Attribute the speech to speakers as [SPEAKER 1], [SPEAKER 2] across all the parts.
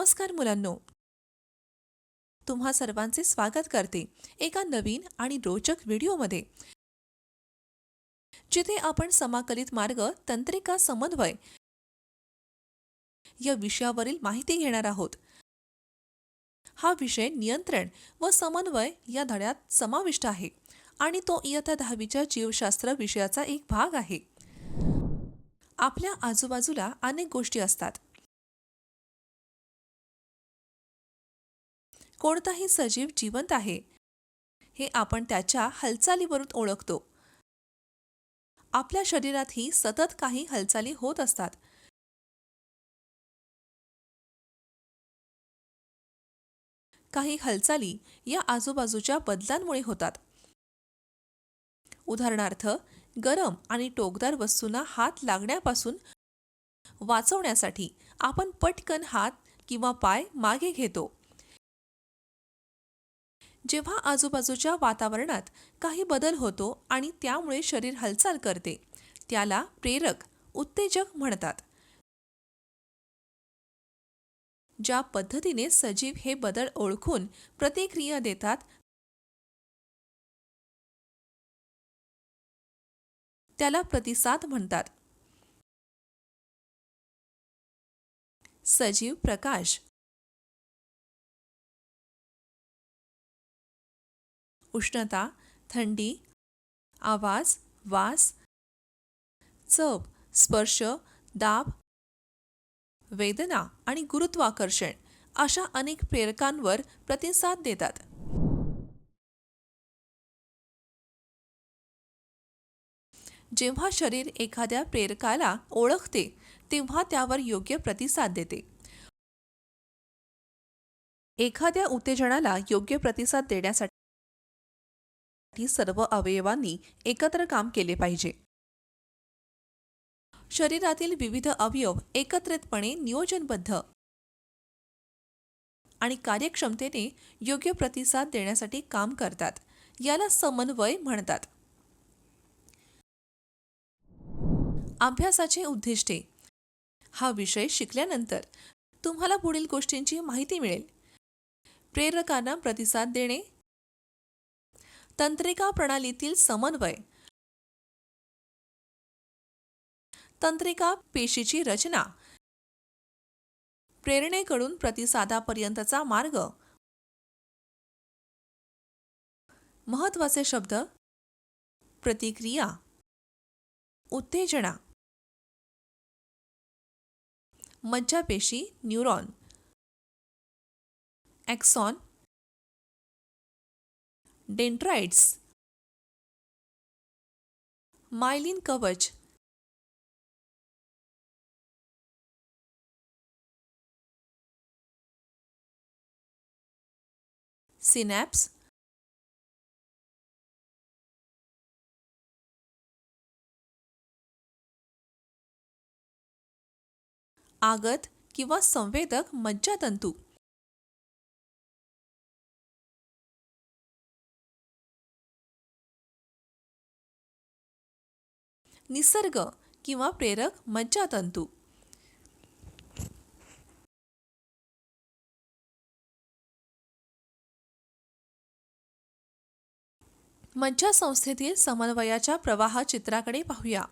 [SPEAKER 1] नमस्कार मुलांनो, तुम्हा सर्वांचे स्वागत करते एका नवीन आणि रोचक व्हिडिओमध्ये, जिथे आपण समाकलित मार्ग तंत्रिका समन्वय या विषयावरील माहिती घेणार आहोत. हा विषय नियंत्रण व समन्वय या धड्यात समाविष्ट आहे आणि तो इयत्ता 10वीच्या जीवशास्त्र विषयाचा एक भाग आहे. आपल्या आजूबाजूला अनेक गोष्टी असतात. कोणताही सजीव जिवंत आहे हे आपण त्याच्या हालचालीवरून ओळखतो. आपल्या शरीरातही सतत काही हालचाली होत असतात. काही हालचाली या आजूबाजूच्या बदलांमुळे होतात. उदाहरणार्थ, गरम आणि टोकदार वस्तूंना हात लागण्यापासून वाचवण्यासाठी आपण पटकन हात किंवा पाय मागे घेतो. जेव्हा आजूबाजूच्या वातावरणात काही बदल होतो आणि त्यामुळे शरीर हालचाल करते, त्याला प्रेरक, उत्तेजक म्हणतात. ज्या पद्धतीने सजीव हे बदल ओळखून प्रतिक्रिया देतात, त्याला प्रतिसाद म्हणतात. सजीव प्रकाश, उष्णता, थंडी, आवाज, वास, चव, स्पर्श, दाब, वेदना आणि गुरुत्वाकर्षण अशा अनेक प्रेरकांवर प्रतिसाद देतात. जेव्हा शरीर एखाद्या प्रेरकाला ओळखते, तेव्हा त्यावर योग्य प्रतिसाद देते. एखाद्या उत्तेजनाला योग्य प्रतिसाद देण्यासाठी सर्व अवयवांनी एकत्र काम केले पाहिजे. शरीरातील विविध अवयव एकत्रितपणे नियोजनबद्ध आणि कार्यक्षमतेने योग्य प्रतिसाद देण्यासाठी काम करतात. याला समन्वय म्हणतात. अभ्यासाचे उद्दिष्टे. हा विषय शिकल्यानंतर तुम्हाला पुढील गोष्टींची माहिती मिळेल. प्रेरकांना प्रतिसाद देणे, तंत्रिका प्रणालीतील समन्वय, तंत्रिका पेशीची रचना, प्रेरणेकडून प्रतिसादापर्यंतचा मार्ग. महत्त्वाचे शब्द: प्रतिक्रिया, उत्तेजना, मज्जापेशी न्यूरॉन, ॲक्सॉन, डेंड्राइट्स, मायलिन कवच, सिनॅप्स, आगत किंवा संवेदक मज्जातंतू. निसर्ग किंवा प्रेरक मज्जातंतू. मज्जासंस्थेतील समन्वयाच्या प्रवाह चित्राकडे पाहूया.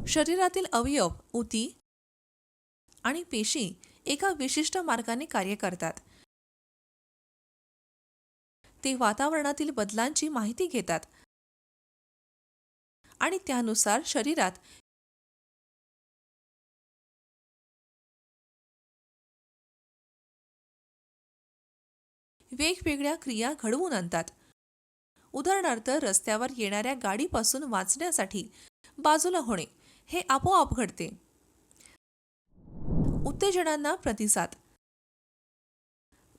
[SPEAKER 1] शरीरातील अवयव, ऊती आणि पेशी एका विशिष्ट मार्गाने कार्य करतात. ते वातावरणातील बदलांची माहिती घेतात आणि त्यानुसार शरीरात वेगवेगळ्या क्रिया घडवून आणतात. उदाहरणार्थ, रस्त्यावर येणाऱ्या गाडीपासून वाचण्यासाठी बाजूला होणे हे आपोआप घडते. उत्तेजनांना प्रतिसाद.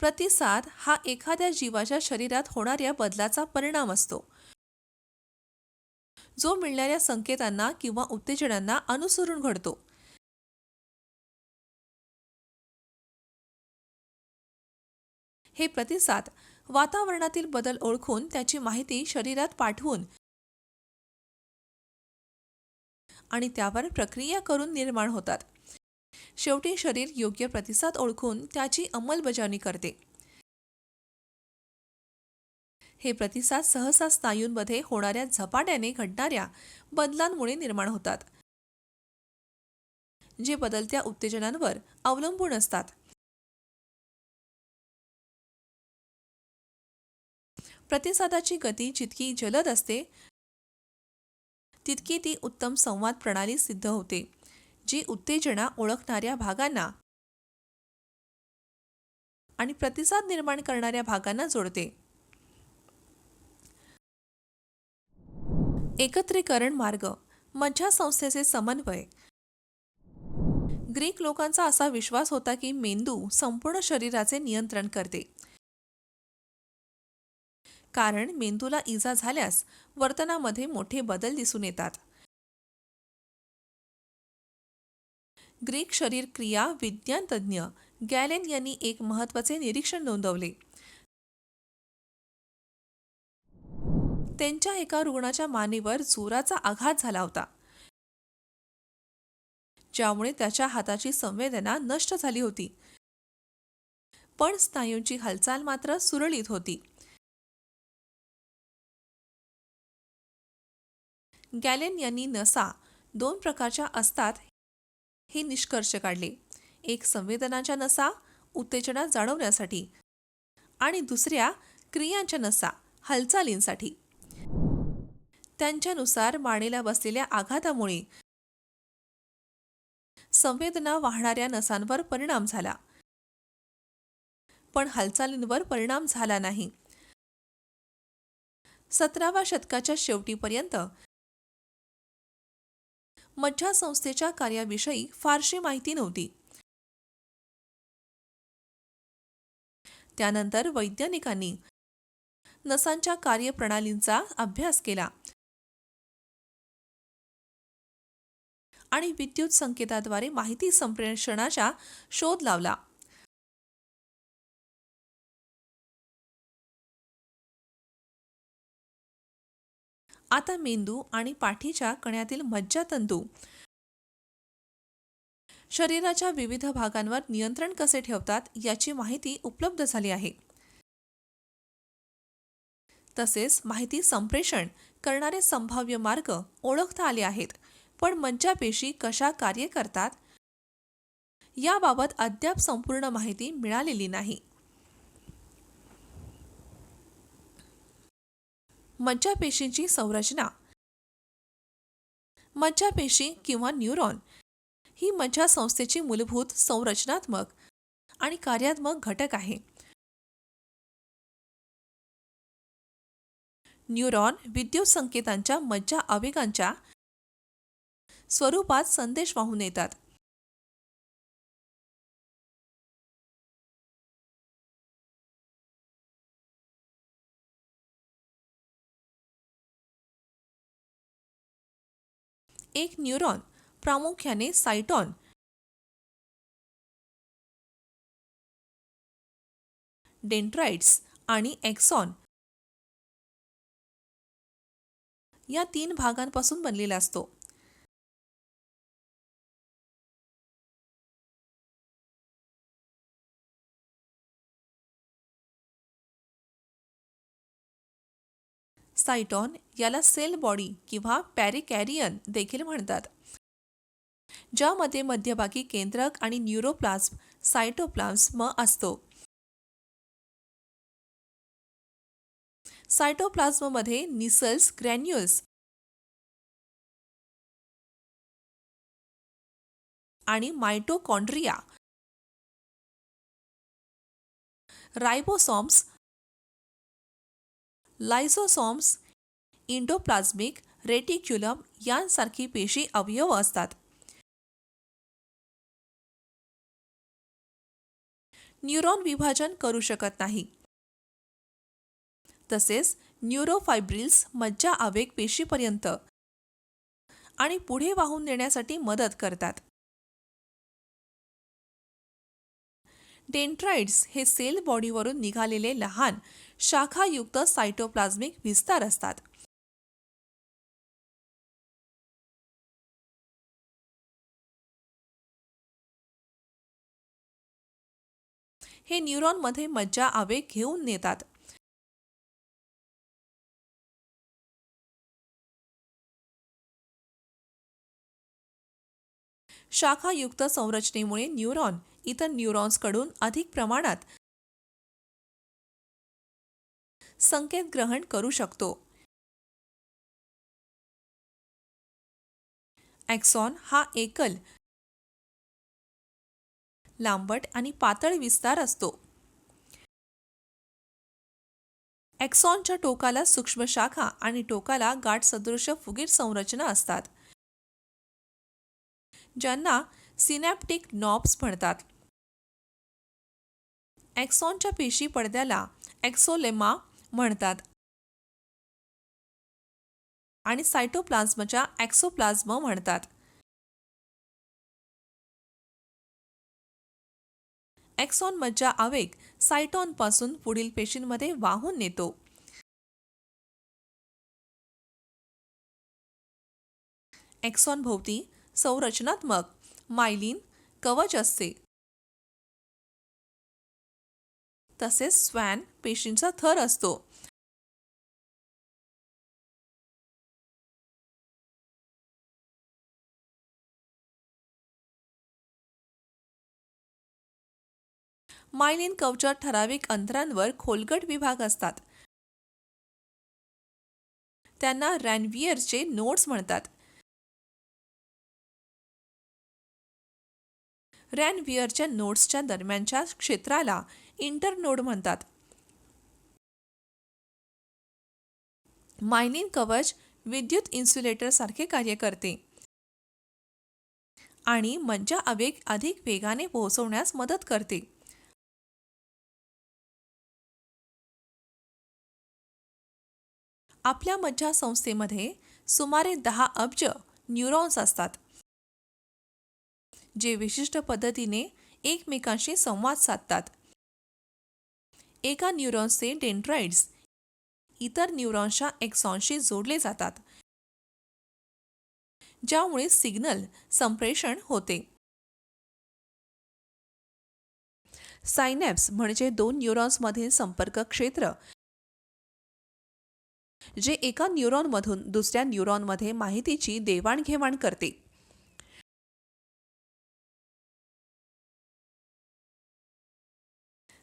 [SPEAKER 1] प्रतिसाद हा एखाद्या जीवाच्या शरीरात होणाऱ्या बदलाचा परिणाम असतो, जो मिळणाऱ्या संकेतांना किंवा उत्तेजनांना अनुसरून घडतो. हे प्रतिसाद वातावरणातील बदल ओळखून त्याची माहिती शरीरात पाठवून आणि त्यावर प्रक्रिया करून निर्माण होतात. शेवटी शरीर योग्य प्रतिसाद ओळखून त्याची अंमलबजावणी करते. हे प्रतिसाद सहसा स्नायूंमध्ये होणाऱ्या झपाट्याने घडणाऱ्या बदलांमुळे निर्माण होतात, जे बदलत्या उत्तेजनांवर अवलंबून असतात. प्रतिसादाची गती जितकी जलद असते, तितकी ती उत्तम संवाद प्रणाली सिद्ध होते, जी उत्तेजना ओळखणाऱ्या भागांना आणि प्रतिसाद निर्माण करणाऱ्या भागांना जोडते. एकत्रीकरण मार्ग, मज्जासंस्थेचे समन्वय. ग्रीक लोकांचा असा विश्वास होता की मेंदू संपूर्ण शरीराचे नियंत्रण करते, कारण मेंदूला इजा झाल्यास वर्तनामध्ये मोठे बदल दिसून येतात. ग्रीक शरीर क्रिया विज्ञान तज्ज्ञ गॅलेन यांनी एक महत्त्वाचे निरीक्षण नोंदवले. त्यांच्या एका रुग्णाच्या मानेवर जोराचा आघात झाला होता, ज्यामुळे त्याच्या हाताची संवेदना नष्ट झाली होती, पण स्नायूंची हालचाल मात्र सुरळीत होती. गॅलेन यांनी नसा दोन प्रकारच्या असतात हे निष्कर्ष काढले. एक संवेदनाच्या नसा उत्तेजना जाणवण्यासाठी, आणि दुसऱ्या क्रियांच्या नसा हालचालींसाठी. त्यांच्यानुसार मानेला बसलेल्या आघातामुळे संवेदना वाहणाऱ्या नसांवर परिणाम झाला, पण हालचालींवर परिणाम झाला नाही. 17व्या शतकाच्या शेवटीपर्यंत मज्जासंस्थेच्या कार्याविषयी फारशी माहिती नव्हती. त्यानंतर वैज्ञानिकांनी नसांच्या कार्यप्रणालींचा अभ्यास केला आणि विद्युत संकेताद्वारे माहिती संप्रेषणाचा शोध लावला. आता मेंदू आणि पाठीच्या कण्यातील मज्जातंतू शरीराच्या विविध भागांवर नियंत्रण कसे ठेवतात याची माहिती उपलब्ध झाली आहे. तसेच माहिती संप्रेषण करणारे संभाव्य मार्ग ओळखता आले आहेत, पण मज्जापेशी कशा कार्य करतात याबाबत अद्याप संपूर्ण माहिती मिळालेली नाही. मज्जापेशींची संरचना. मज्जापेशी किंवा न्यूरॉन ही मज्जासंस्थेची मूलभूत संरचनात्मक आणि कार्यात्मक घटक आहे. न्यूरॉन विद्युत संकेतांच्या मज्जा आवेगांच्या स्वरूपात संदेश वाहून नेतात. एक न्यूरॉन, प्रामुख्याने सायटॉन, डेंड्राइट्स आणि एक्सॉन या 3 भागांपासून बनलेला असतो. सायटॉन याला सेल बॉडी किंवा पॅरिकॅरियन देखील म्हणतात, ज्यामध्ये मध्यभागी केंद्रक आणि न्यूरोप्लाझ्म सायटोप्लाझ्म असतो. सायटोप्लाझ्ममध्ये निसल्स ग्रॅन्युल्स आणि मायटोकॉन्ड्रिया, रायबोसोम्स, लायसोसोम्स, इंडोप्लाझ्मिक रेटिक्युलम यांसारखी पेशी अवयव असतात. न्यूरॉन विभाजन करू शकत नाही. तसेच न्यूरोफायब्रिल्स मज्जा आवेग पेशीपर्यंत आणि पुढे वाहून नेण्यासाठी मदत करतात. डेंड्राइट्स हे सेल बॉडीवरून निघालेले लहान शाखायुक्त सायटोप्लाझ्मिक विस्तार असतात. हे न्यूरॉनमध्ये मज्जा आवेग घेऊन नेतात. शाखायुक्त संरचनेमुळे न्यूरॉन इतर न्यूरॉन्सकडून अधिक प्रमाणात संकेत ग्रहण करू शकतो. ॲक्सॉन हा एकल, लांबट आणि पातळ विस्तार असतो. ॲक्सॉनच्या टोकाला सूक्ष्म शाखा आणि टोकाला गाठसदृश फुगीर संरचना असतात, ज्यांना सिनॅप्टिक नॉब्स म्हणतात. ॲक्सॉनच्या पेशी पडद्याला ॲक्सोलेमा म्हणतात आणि सायटोप्लाझमच्या ॲक्सोप्लाझ्म म्हणतात. ॲक्सॉन मज्जा आवेग सायटॉनपासून पुढील पेशींमध्ये वाहून नेतो. ॲक्सॉन भोवती संरचनात्मक मायलिन कवच असते, तसेच स्वॅन पेशींचा थर असतो. मायलिन कवचात ठराविक अंतरांवर खोलगट विभाग असतात. त्यांना रॅनवियरचे नोड्स म्हणतात. रॅनवियरच्या नोड्सच्या दरम्यानच्या क्षेत्राला इंटरनोड म्हणतात. मायलिन कवच विद्युत इन्सुलेटर सारखे कार्य करते आणि मज्जा आवेग अधिक वेगाने पोहोचवण्यास मदत करते. आपल्या मज्जासंस्थेमध्ये सुमारे 10 अब्ज न्यूरॉन्स असतात, जे विशिष्ट पद्धतीने एकमेकांशी संवाद साधतात. एका न्यूरॉन्सचे डेंड्राइट्स इतर न्यूरॉन्सच्या एक्सॉनशी जोडले जातात, ज्यामुळे सिग्नल संप्रेषण होते. सायनॅप्स म्हणजे दोन न्यूरॉन्समधील संपर्क क्षेत्र, जे एका न्यूरॉनमधून दुसऱ्या न्यूरॉनमध्ये माहितीची देवाणघेवाण करते.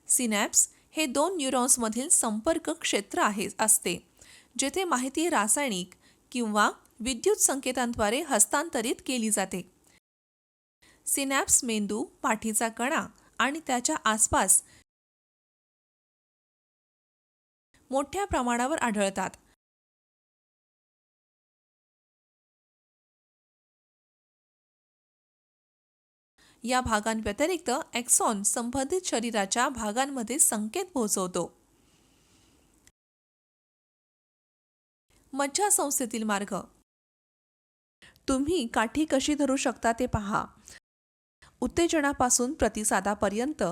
[SPEAKER 1] सिनॅप्स हे दोन न्यूरॉन्समधील संपर्क क्षेत्र असते, जेथे माहिती रासायनिक किंवा विद्युत संकेतांद्वारे हस्तांतरित केली जाते. सिनॅप्स मेंदू, पाठीचा कणा आणि त्याच्या आसपास मोठ्या प्रमाणावर आढळतात. या भागांव्यतिरिक्त ॲक्सॉन संबंधित शरीराच्या भागांमध्ये संकेत पोहोचवतो. मज्जासंस्थेतील मार्ग. तुम्ही काठी कशी धरू शकता ते पहा. उत्तेजनापासून प्रतिसादापर्यंत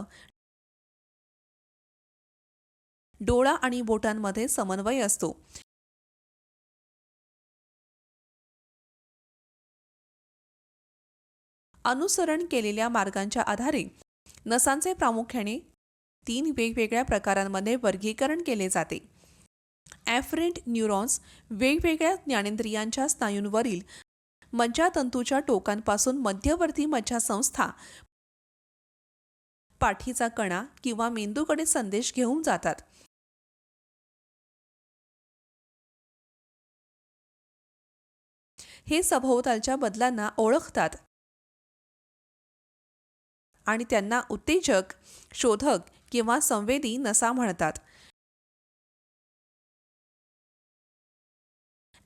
[SPEAKER 1] डोळा आणि बोटांमध्ये समन्वय असतो. अनुसरण केलेल्या मार्गांच्या आधारे नसांचे प्रामुख्याने 3 वेगवेगळ्या प्रकारांमध्ये वर्गीकरण केले जाते. ॲफरेंट न्यूरॉन्स वेगवेगळ्या ज्ञानेंद्रियांच्या स्नायूंवरील मज्जातंतूच्या टोकांपासून मध्यवर्ती मज्जासंस्था, पाठीचा कणा किंवा मेंदूकडे संदेश घेऊन जातात. हे सभोवतालच्या बदलांना ओळखतात आणि त्यांना उत्तेजक, शोधक किंवा संवेदी नसा म्हणतात.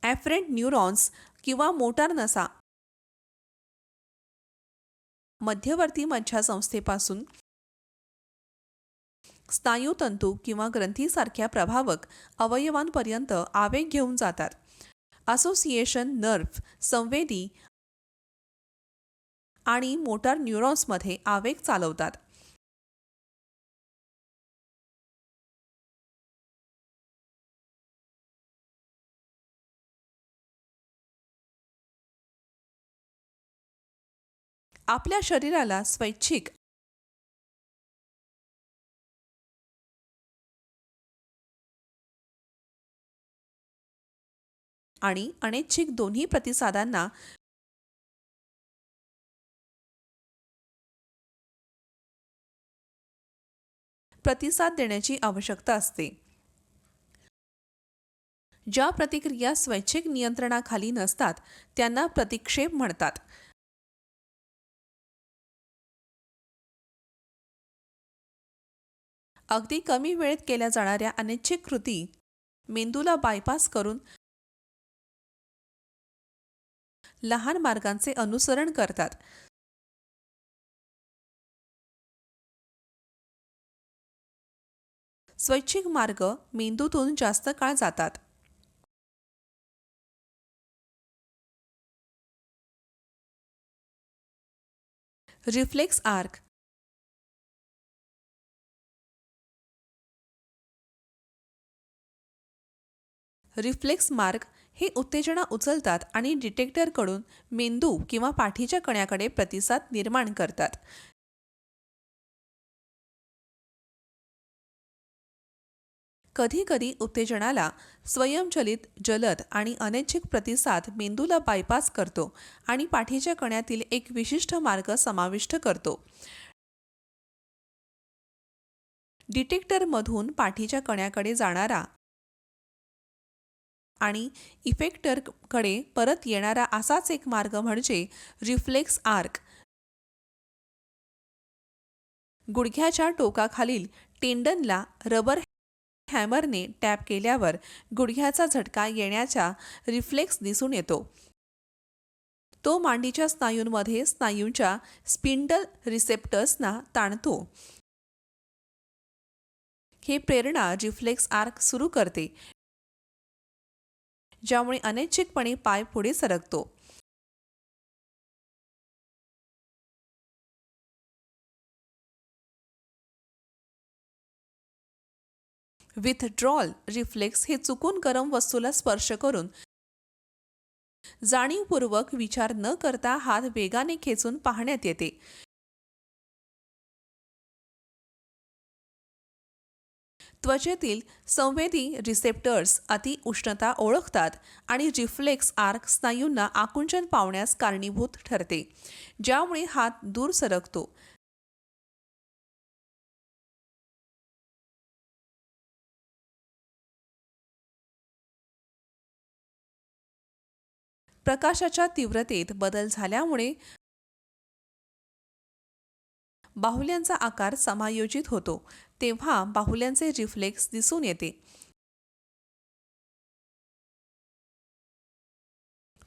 [SPEAKER 1] ॲफरेंट न्यूरॉन्स किंवा मोटार नसा मध्यवर्ती मज्जासंस्थेपासून स्नायूतंतू किंवा ग्रंथीसारख्या प्रभावक अवयवांपर्यंत आवेग घेऊन जातात. असोसिएशन नर्व्ह संवेदी आणि मोटार न्यूरॉन्समध्ये आवेग चालवतात. आपल्या शरीराला स्वैच्छिक आणि अनैच्छिक दोन्ही प्रतिसादांना प्रतिसाद देण्याची आवश्यकता असते. ज्या प्रतिक्रिया स्वैच्छिक नियंत्रणाखाली नसतात त्यांना प्रतिक्षेप म्हणतात. अगदी कमी वेळेत केल्या जाणाऱ्या अनैच्छिक कृती मेंदूला बायपास करून लहान मार्गांचे अनुसरण करतात. स्वैच्छिक मार्ग मेंदूतून जास्त काळ जातात. रिफ्लेक्स आर्क रिफ्लेक्स मार्ग हे उत्तेजना उचलतात आणि डिटेक्टरकडून मेंदू किंवा पाठीच्या कण्याकडे प्रतिसाद निर्माण करतात. कधीकधी उत्तेजनाला स्वयंचलित जलद आणि अनैच्छिक प्रतिसाद मेंदूला बायपास करतो आणि पाठीच्या कण्यातील एक विशिष्ट मार्ग समाविष्ट करतो. डिटेक्टरमधून पाठीच्या कण्याकडे जाणारा आणि इफेक्टरकडे परत येणारा असाच एक मार्ग म्हणजे रिफ्लेक्स आर्क. गुडघ्याच्या टोकाखालील टेंडनला रबर हॅमरने टॅप केल्यावर गुडघ्याचा झटका येण्याचा रिफ्लेक्स दिसून येतो. तो मांडीच्या स्नायूंमध्ये स्नायूंच्या स्पिंडल रिसेप्टर्सना ताणतो. हे प्रेरणा रिफ्लेक्स आर्क सुरू करते, ज्यामुळे अनैच्छिकपणे पाय पुढे सरकतो. विथड्रॉल रिफ्लेक्स हे चुकून गरम वस्तूला स्पर्श करून जाणीवपूर्वक विचार न करता हात वेगाने खेचून पाहण्यात येते. त्वचेतील संवेदी रिसेप्टर्स अति उष्णता ओळखतात आणि रिफ्लेक्स आर्क स्नायूंना आकुंचन पावण्यास कारणीभूत ठरते, ज्यामुळे हात दूर सरकतो. प्रकाशाच्या तीव्रतेत बदल झाल्यामुळे बाहुल्यांचा आकार समायोजित होतो, तेव्हा बाहुल्यांचे रिफ्लेक्स दिसून येते.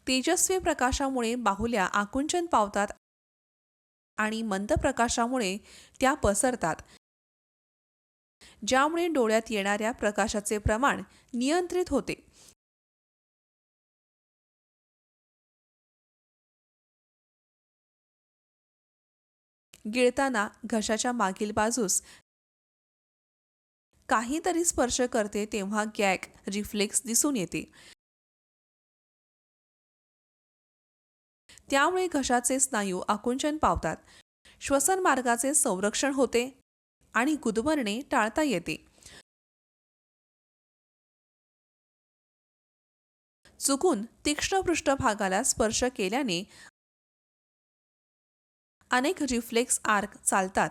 [SPEAKER 1] तेजस्वी प्रकाशामुळे बाहुल्या आकुंचन पावतात आणि मंद प्रकाशामुळे त्या पसरतात, ज्यामुळे डोळ्यात येणाऱ्या प्रकाशाचे प्रमाण नियंत्रित होते. गिळताना घशाच्या मागील बाजूस काहीतरी स्पर्श करते तेव्हा गॅग रिफ्लेक्स दिसून येते. त्यामुळे घशाचे स्नायू आकुंचन पावतात, श्वसन मार्गाचे संरक्षण होते आणि गुदमरणे टाळता येते. चुकून तीक्ष्ण पृष्ठभागाला स्पर्श केल्याने अनेक रिफ्लेक्स आर्क चालतात,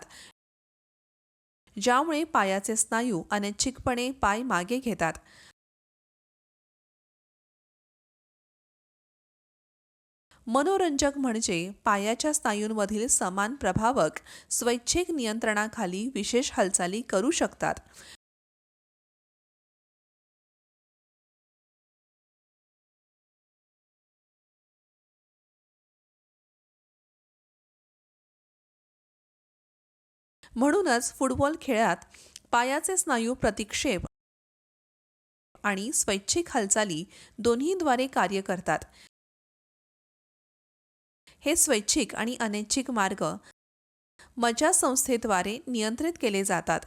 [SPEAKER 1] ज्यामुळे पायाचे स्नायू अनैच्छिकपणे पाय मागे घेतात. मनोरंजक म्हणजे पायाच्या स्नायूंमधील समान प्रभावक स्वैच्छिक नियंत्रणाखाली विशेष हालचाली करू शकतात. म्हणूनच फुटबॉल खेळात पायाचे स्नायू प्रतिक्षेप आणि स्वैच्छिक हालचाली दोन्हीद्वारे कार्य करतात. हे स्वैच्छिक आणि अनैच्छिक मार्ग मज्जासंस्थेद्वारे नियंत्रित केले जातात.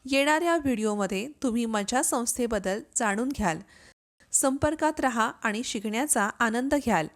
[SPEAKER 1] येणाऱ्या व्हिडिओमध्ये तुम्ही मज्जासंस्थेबद्दल जाणून घ्याल. संपर्कात रहा आणि शिकण्याचा आनंद घ्याल.